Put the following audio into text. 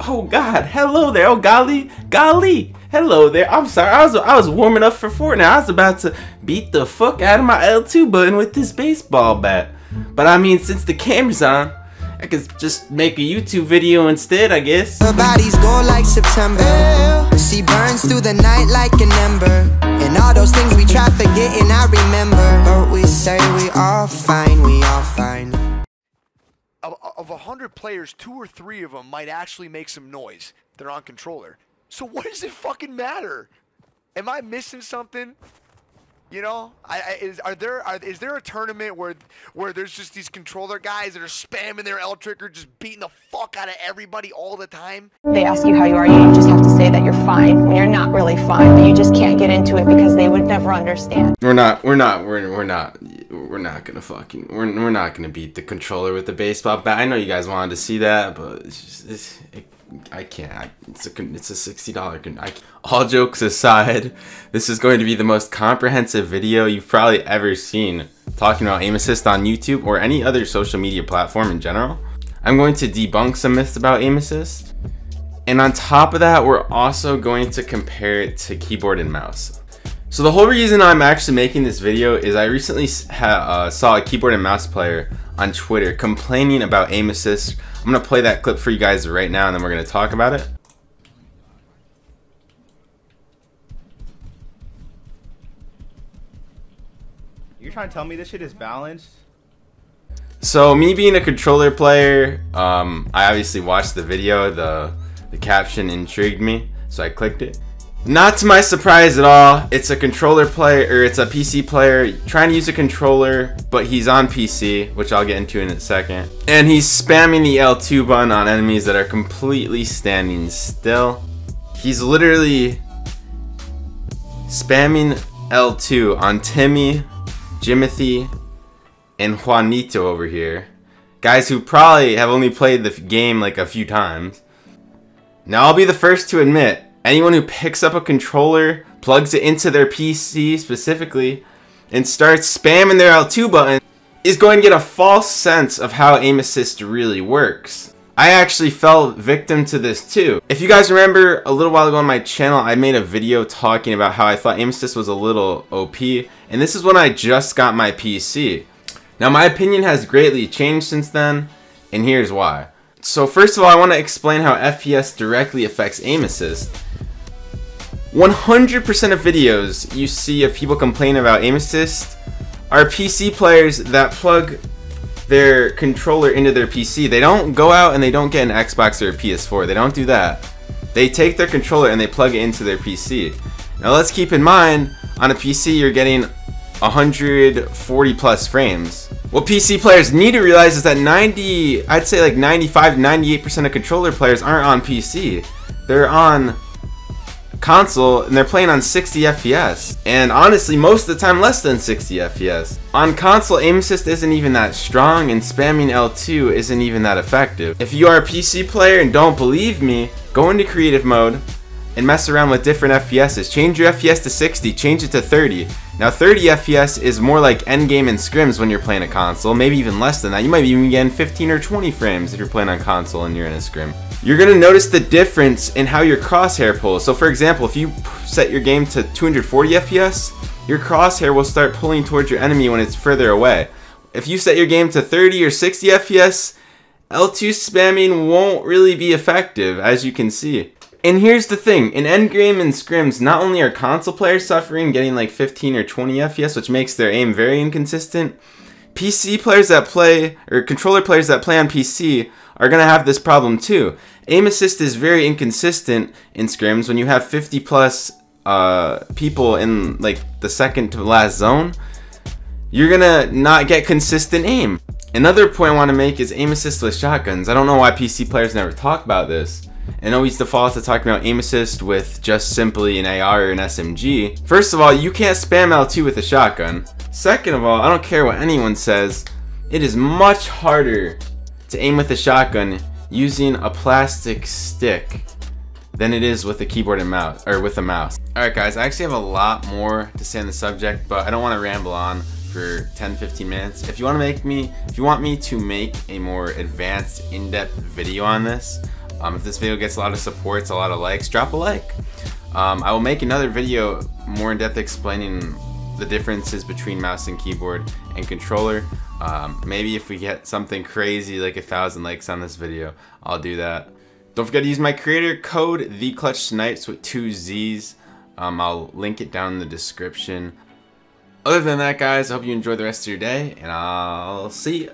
Oh God, hello there. Oh golly, hello there. I'm sorry, I was warming up for Fortnite. I was about to beat the fuck out of my L2 button with this baseball bat. But I mean, since the camera's on, I could just make a YouTube video instead, I guess. Her body's gold like September. She burns through the night like an ember. And all those things we try forgetting, I remember. But we say we all fine, we all fine. Of 100 players, 2 or 3 of them might actually make some noise. They're on controller. So what does it fucking matter? Am I missing something? You know, is there a tournament where there's just these controller guys that are spamming their L trigger, just beating the fuck out of everybody all the time? They ask you how you are, you just have to say that you're fine when you're not really fine, but you just can't get into it because they would never understand. We're not gonna beat the controller with the baseball bat. I know you guys wanted to see that, but I can't. It's a $60. All jokes aside, this is going to be the most comprehensive video you've probably ever seen talking about aim assist on YouTube or any other social media platform in general. I'm going to debunk some myths about aim assist, and on top of that, we're also going to compare it to keyboard and mouse. So the whole reason I'm actually making this video is I recently saw a keyboard and mouse player on Twitter complaining about aim assist. I'm gonna play that clip for you guys right now, and then we're gonna talk about it. You're trying to tell me this shit is balanced? So me being a controller player, I obviously watched the video. The caption intrigued me, so I clicked it. Not to my surprise at all, it's a controller player, or it's a PC player trying to use a controller, but he's on PC, which I'll get into in a second. And he's spamming the L2 button on enemies that are completely standing still. He's literally spamming L2 on Timmy, Jimothy, and Juanito over here. Guys who probably have only played the game like a few times. Now I'll be the first to admit, anyone who picks up a controller, plugs it into their PC specifically, and starts spamming their L2 button is going to get a false sense of how aim assist really works. I actually fell victim to this too. If you guys remember, a little while ago on my channel, I made a video talking about how I thought aim assist was a little OP, and this is when I just got my PC. Now my opinion has greatly changed since then, and here's why. So first of all, I want to explain how FPS directly affects aim assist. 100% of videos you see of people complaining about aim assist are PC players that plug their controller into their PC. They don't go out and they don't get an Xbox or a PS4. They don't do that. They take their controller and they plug it into their PC. Now let's keep in mind, on a PC you're getting 140 plus frames. What PC players need to realize is that I'd say like 95-98% of controller players aren't on PC. They're on console and they're playing on 60 FPS, and honestly most of the time less than 60 FPS. On console, aim assist isn't even that strong, and spamming L2 isn't even that effective. If you are a PC player and don't believe me, go into creative mode and mess around with different FPSs. Change your FPS to 60, change it to 30. Now 30 FPS is more like endgame and scrims when you're playing a console, maybe even less than that. You might be even getting 15 or 20 frames if you're playing on console and you're in a scrim. You're gonna notice the difference in how your crosshair pulls. So for example, if you set your game to 240 FPS, your crosshair will start pulling towards your enemy when it's further away. If you set your game to 30 or 60 FPS, L2 spamming won't really be effective, as you can see. And here's the thing, in endgame and scrims, not only are console players suffering, getting like 15 or 20 FPS, which makes their aim very inconsistent, PC players that play, or controller players that play on PC, are going to have this problem too. Aim assist is very inconsistent in scrims. When you have 50 plus people in like the second to last zone, you're going to not get consistent aim. Another point I want to make is aim assist with shotguns. I don't know why PC players never talk about this and always default to talking about aim assist with just simply an AR or an SMG. First of all, you can't spam L2 with a shotgun. Second of all, I don't care what anyone says, it is much harder to aim with a shotgun using a plastic stick than it is with a keyboard and mouse, or with a mouse. Alright guys, I actually have a lot more to say on the subject, but I don't want to ramble on for 10-15 minutes. If you want me to make a more advanced, in-depth video on this, if this video gets a lot of supports, a lot of likes, drop a like. I will make another video more in depth explaining the differences between mouse and keyboard and controller. Maybe if we get something crazy like 1,000 likes on this video, I'll do that. Don't forget to use my creator code, Theclutchsnipezz with 2 Z's. I'll link it down in the description. Other than that guys, I hope you enjoy the rest of your day, and I'll see you.